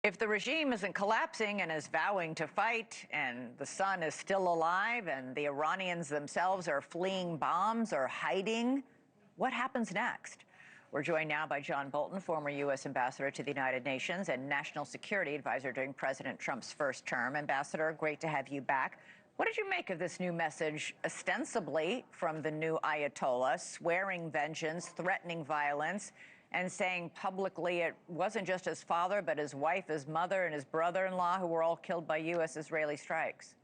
If the regime isn't collapsing and is vowing to fight, and the son is still alive, and the Iranians themselves are fleeing bombs or hiding, what happens next? We're joined now by John Bolton, former U.S. ambassador to the United Nations and national security advisor during President Trump's first term. Ambassador, great to have you back. What did you make of this new message, ostensibly from the new Ayatollah, swearing vengeance, threatening violence, and saying publicly it wasn't just his father, but his wife, his mother, and his brother-in-law who were all killed by U.S.-Israeli strikes?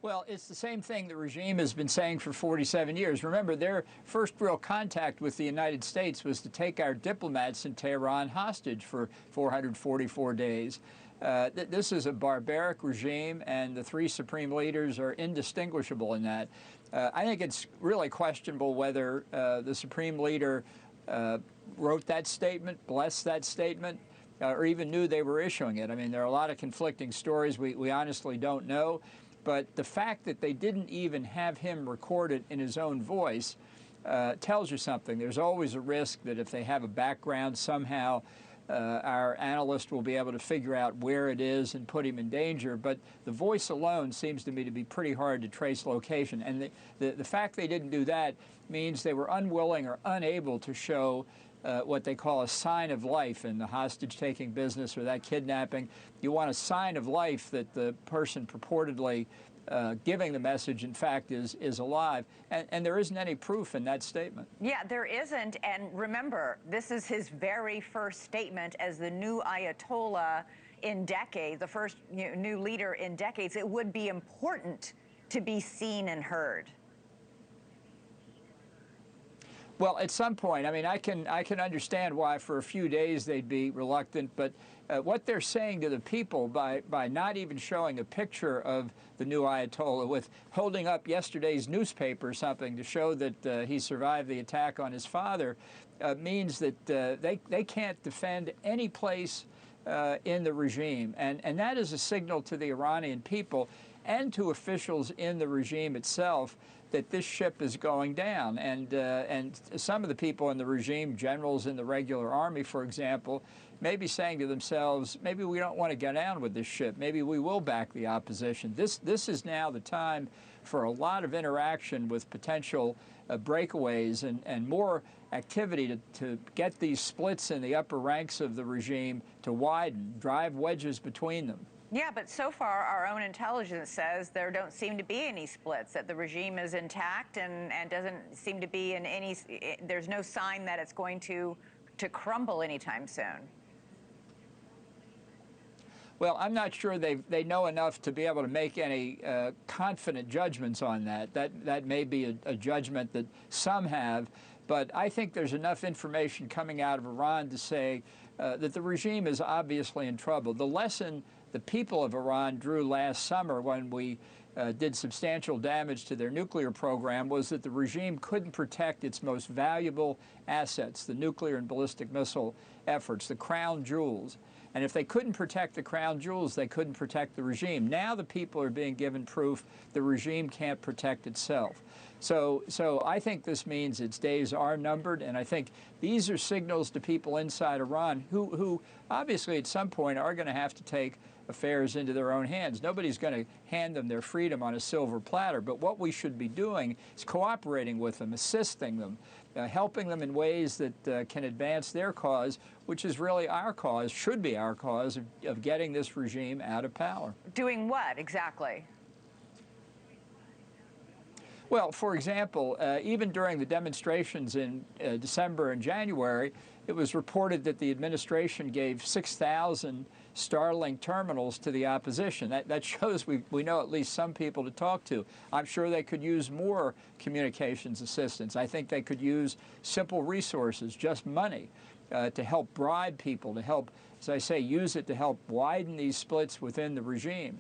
Well, it's the same thing the regime has been saying for 47 years. Remember, their first real contact with the United States was to take our diplomats in Tehran hostage for 444 days. This is a barbaric regime, and the three supreme leaders are indistinguishable in that. I think it's really questionable whether the supreme leader wrote that statement, blessed that statement, or even knew they were issuing it. I mean, there are a lot of conflicting stories. We honestly don't know. But the fact that they didn't even have him record it in his own voice tells you something. There's always a risk that if they have a background, somehow our analyst will be able to figure out where it is and put him in danger. But the voice alone seems to me to be pretty hard to trace location. And the fact they didn't do that means they were unwilling or unable to show what they call a sign of life in the hostage-taking business or that kidnapping. You want a sign of life that the person purportedly giving the message, in fact, is alive. And there isn't any proof in that statement. Yeah, there isn't. And remember, this is his very first statement as the new Ayatollah in decades, the first new leader in decades. It would be important to be seen and heard. Well, at some point, I mean, I can understand why for a few days they'd be reluctant, but what they're saying to the people by not even showing a picture of the new Ayatollah, with holding up yesterday's newspaper or something to show that he survived the attack on his father, means that they can't defend any place in the regime. And that is a signal to the Iranian people and to officials in the regime itself that this ship is going down. And some of the people in the regime, generals in the regular army, for example, may be saying to themselves, maybe we don't want to get down with this ship. Maybe we will back the opposition. This is now the time for a lot of interaction with potential breakaways and more activity to get these splits in the upper ranks of the regime to widen, drive wedges between them. Yeah, but so far our own intelligence says there don't seem to be any splits, that the regime is intact and doesn't seem to be in any, there's no sign that it's going to crumble anytime soon. Well, I'm not sure they know enough to be able to make any confident judgments on that. That may be a judgment that some have, but I think there's enough information coming out of Iran to say that the regime is obviously in trouble. The lesson the people of Iran drew last summer when we did substantial damage to their nuclear program was that the regime couldn't protect its most valuable assets, the nuclear and ballistic missile efforts, the crown jewels. And if they couldn't protect the crown jewels, they couldn't protect the regime. Now the people are being given proof the regime can't protect itself. So I think this means its days are numbered, and I think these are signals to people inside Iran who obviously at some point are going to have to take affairs into their own hands. Nobody's going to hand them their freedom on a silver platter, but what we should be doing is cooperating with them, assisting them, helping them in ways that can advance their cause, which is really our cause, should be our cause, of getting this regime out of power. Doing what exactly? Well, for example, even during the demonstrations in December and January, it was reported that the administration gave 6,000 Starlink terminals to the opposition. That shows we know at least some people to talk to. I'm sure they could use more communications assistance. I think they could use simple resources, just money, to help bribe people, to help, as I say, use it to help widen these splits within the regime.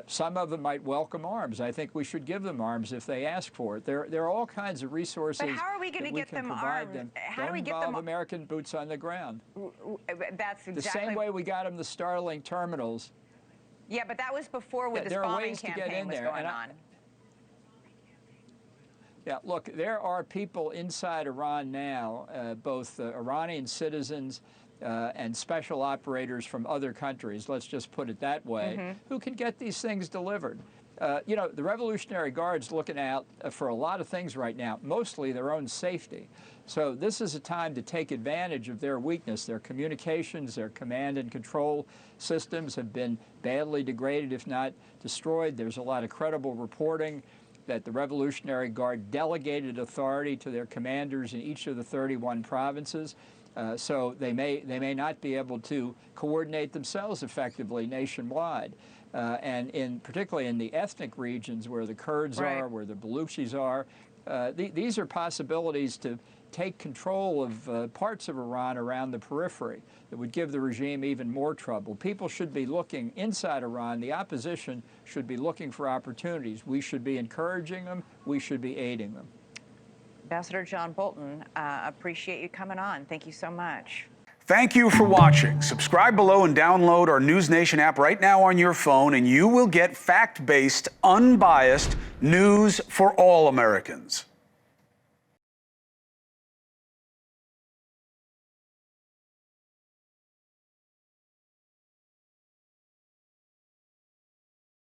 Some of them might welcome arms. I think we should give them arms if they ask for it. There are all kinds of resources. But how are we going to get them armed? How do we get them American boots on the ground? That's exactly the same way we got them the Starlink terminals. Yeah, but that was before with this bombing campaign was going on. Yeah, look, there are people inside Iran now, both Iranian citizens and special operators from other countries, let's just put it that way, who can get these things delivered. You know, the Revolutionary Guard's looking out for a lot of things right now, mostly their own safety. So this is a time to take advantage of their weakness. Their communications, their command and control systems have been badly degraded, if not destroyed. There's a lot of credible reporting that the Revolutionary Guard delegated authority to their commanders in each of the 31 provinces. So they may not be able to coordinate themselves effectively nationwide. And particularly in the ethnic regions where the Kurds are, where the Baluchis are, these are possibilities to take control of parts of Iran around the periphery that would give the regime even more trouble. People should be looking inside Iran. The opposition should be looking for opportunities. We should be encouraging them. We should be aiding them. Ambassador John Bolton, appreciate you coming on. Thank you so much. Thank you for watching. Subscribe below and download our NewsNation app right now on your phone, and you will get fact-based, unbiased news for all Americans.